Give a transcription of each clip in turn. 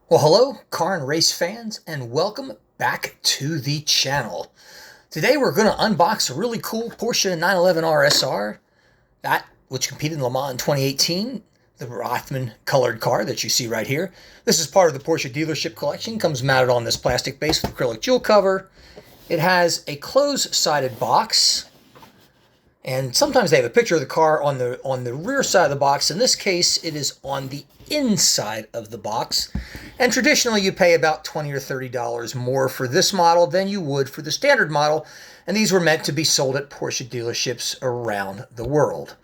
Well, hello, car and race fans, and welcome back to the channel. Today we're going to unbox a really cool Porsche 911 RSR, that which competed in Le Mans in 2018, the Rothman colored car that you see right here. This is part of the Porsche Dealership collection, comes mounted on this plastic base with acrylic jewel cover. It has a closed-sided box, and sometimes they have a picture of the car on the rear side of the box. In this case, it is on the inside of the box. And traditionally, you pay about $20 or $30 more for this model than you would for the standard model. And these were meant to be sold at Porsche dealerships around the world.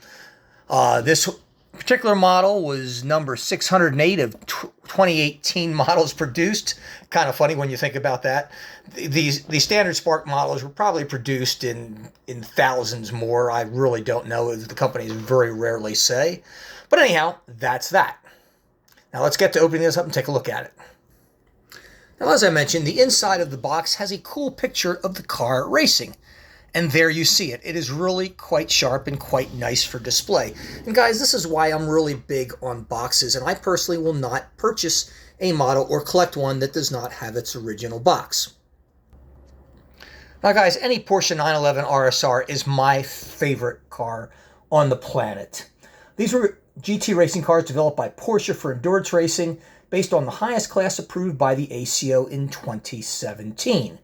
This particular model was number 608 of 2018 models produced. Kind of funny when you think about that. These standard Spark models were probably produced in thousands more. I really don't know. The companies very rarely say. But anyhow, that's that. Now let's get to opening this up and take a look at it. Now, as I mentioned, the inside of the box has a cool picture of the car racing. And there you see it. It is really quite sharp and quite nice for display. And guys, this is why I'm really big on boxes, and I personally will not purchase a model or collect one that does not have its original box. Now guys, any Porsche 911 RSR is my favorite car on the planet. These were GT racing cars developed by Porsche for endurance racing based on the highest class approved by the ACO in 2017.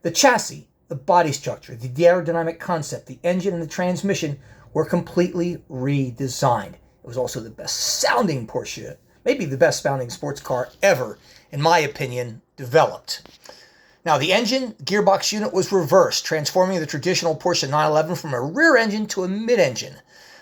The chassis, the body structure, the aerodynamic concept, the engine, and the transmission were completely redesigned. It was also the best sounding Porsche, maybe the best sounding sports car ever, in my opinion, developed. Now, the engine gearbox unit was reversed, transforming the traditional Porsche 911 from a rear engine to a mid-engine.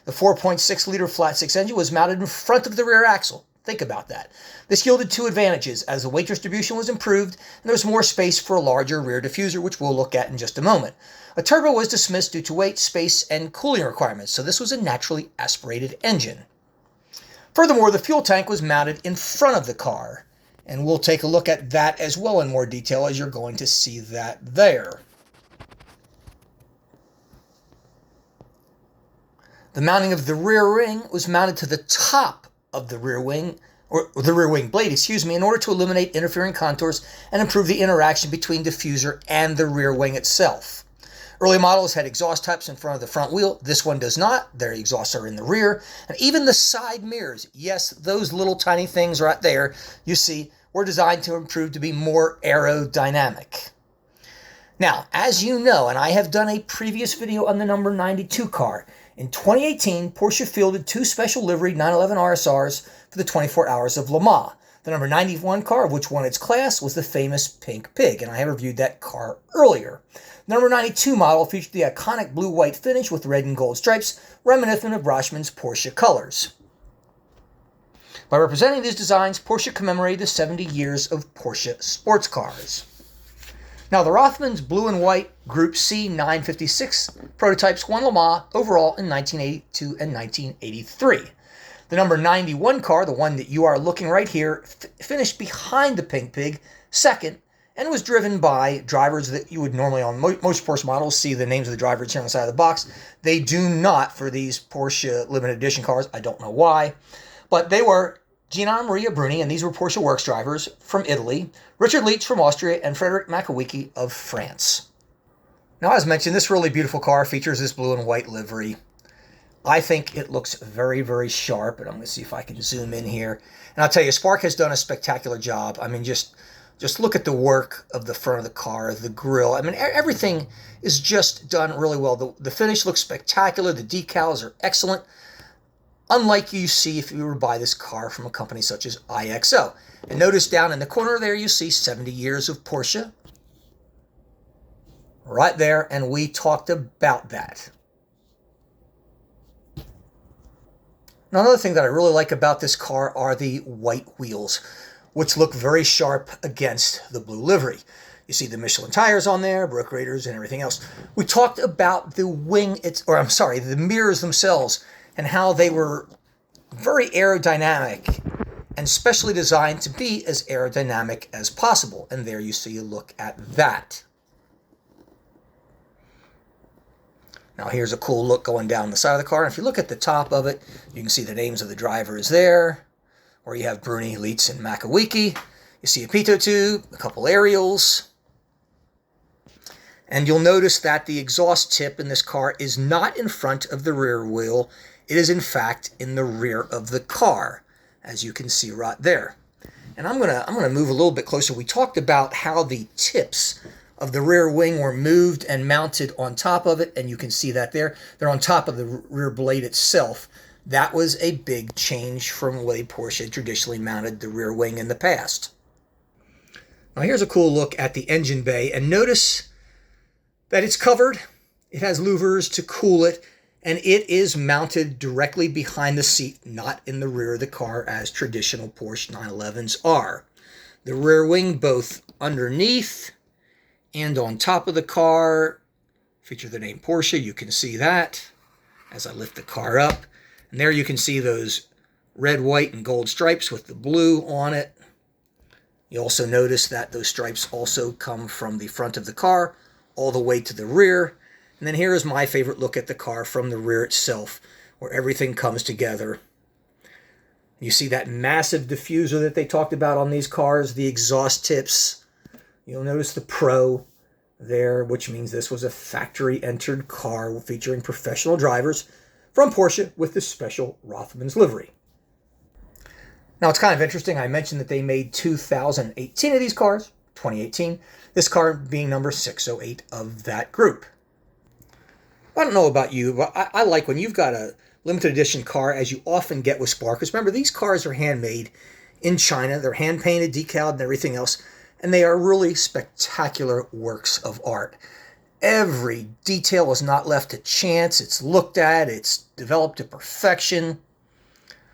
The 4.6-liter flat-six engine was mounted in front of the rear axle. Think about that. This yielded two advantages, as the weight distribution was improved and there was more space for a larger rear diffuser, which we'll look at in just a moment. A turbo was dismissed due to weight, space, and cooling requirements, so this was a naturally aspirated engine. Furthermore, the fuel tank was mounted in front of the car, and we'll take a look at that as well in more detail, as you're going to see that there. The mounting of the rear wing was mounted to the top of the rear wing, or the rear wing blade, in order to eliminate interfering contours and improve the interaction between diffuser and the rear wing itself. Early models had exhaust pipes in front of the front wheel. This one does not. Their exhausts are in the rear. And even the side mirrors, yes, those little tiny things right there, you see, were designed to improve to be more aerodynamic. Now, as you know, and I have done a previous video on the number 92 car, in 2018, Porsche fielded two special livery 911 RSRs for the 24 Hours of Le Mans. The number 91 car, of which won its class, was the famous Pink Pig, and I have reviewed that car earlier. The number 92 model featured the iconic blue-white finish with red and gold stripes, reminiscent of Rothmans' Porsche colors. By representing these designs, Porsche commemorated the 70 years of Porsche sports cars. Now, the Rothmans blue and white Group C 956 prototypes won Le Mans overall in 1982 and 1983. The number 91 car, the one that you are looking right here, finished behind the Pink Pig, second, and was driven by drivers that you would normally on most Porsche models see the names of the drivers here on the side of the box. They do not for these Porsche limited edition cars. I don't know why, but they were Gina Maria Bruni, and these were Porsche Works drivers from Italy, Richard Leach from Austria, and Frederick Makowiecki of France. Now, as mentioned, this really beautiful car features this blue and white livery. I think it looks very, very sharp, and I'm going to see if I can zoom in here. And I'll tell you, Spark has done a spectacular job. I mean, just look at the work of the front of the car, the grille. I mean, everything is just done really well. The finish looks spectacular. The decals are excellent, unlike you see if you were to buy this car from a company such as IXO. And notice down in the corner there, you see 70 years of Porsche. Right there, and we talked about that. Now, another thing that I really like about this car are the white wheels, which look very sharp against the blue livery. You see the Michelin tires on there, Brook Raiders, and everything else. We talked about the the mirrors themselves, and how they were very aerodynamic and specially designed to be as aerodynamic as possible. And there you see a look at that. Now here's a cool look going down the side of the car. And if you look at the top of it, you can see the names of the drivers there, where you have Bruni, Leitz, and Makowiecki. You see a pitot tube, a couple aerials, and you'll notice that the exhaust tip in this car is not in front of the rear wheel. It is in fact in the rear of the car, as you can see right there. And I'm gonna move a little bit closer. We talked about how the tips of the rear wing were moved and mounted on top of it, and you can see that there. They're on top of the rear blade itself. That was a big change from the way Porsche had traditionally mounted the rear wing in the past. Now here's a cool look at the engine bay, and notice that it's covered. It has louvers to cool it, and it is mounted directly behind the seat, not in the rear of the car as traditional Porsche 911s are. The rear wing, both underneath and on top of the car, feature the name Porsche. You can see that as I lift the car up. And there you can see those red, white, and gold stripes with the blue on it. You also notice that those stripes also come from the front of the car all the way to the rear. And then here is my favorite look at the car from the rear itself, where everything comes together. You see that massive diffuser that they talked about on these cars, the exhaust tips. You'll notice the Pro there, which means this was a factory-entered car featuring professional drivers from Porsche with the special Rothmans livery. Now, it's kind of interesting. I mentioned that they made 2,018 of these cars, 2018. This car being number 608 of that group. I don't know about you, but I like when you've got a limited edition car, as you often get with Sparkers. Remember, these cars are handmade in China. They're hand-painted, decaled, and everything else. And they are really spectacular works of art. Every detail is not left to chance. It's looked at. It's developed to perfection.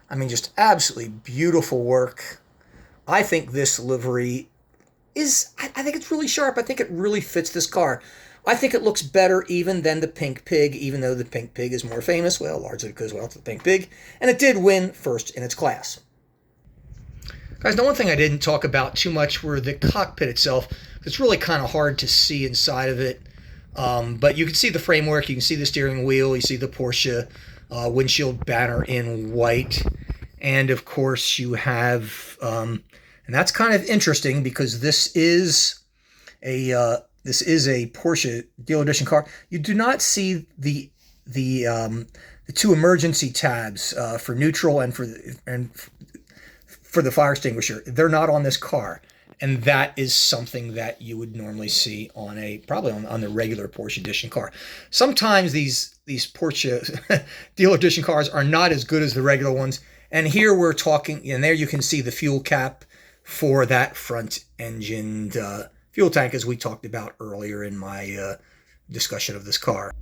I mean, just absolutely beautiful work. I think this livery is, I think it's really sharp. I think it really fits this car. I think it looks better even than the Pink Pig, even though the Pink Pig is more famous. Well, largely because, well, it's the Pink Pig. And it did win first in its class. Guys, the one thing I didn't talk about too much were the cockpit itself. It's really kind of hard to see inside of it. But you can see the framework. You can see the steering wheel. You see the Porsche windshield banner in white. And, of course, you have... and that's kind of interesting because this is a Porsche Dealer Edition car. You do not see the two emergency tabs for neutral and for the fire extinguisher. They're not on this car, and that is something that you would normally see on probably on the regular Porsche Edition car. Sometimes these Porsche Dealer Edition cars are not as good as the regular ones, and here we're talking, and there you can see the fuel cap for that front-engined fuel tank, as we talked about earlier in my discussion of this car.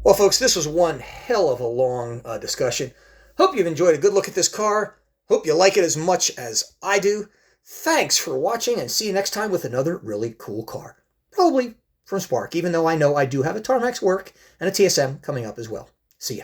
Well, folks, this was one hell of a long discussion. Hope you've enjoyed a good look at this car. Hope you like it as much as I do. Thanks for watching, and see you next time with another really cool car. Probably from Spark, even though I know I do have a Tarmax work and a TSM coming up as well. See ya.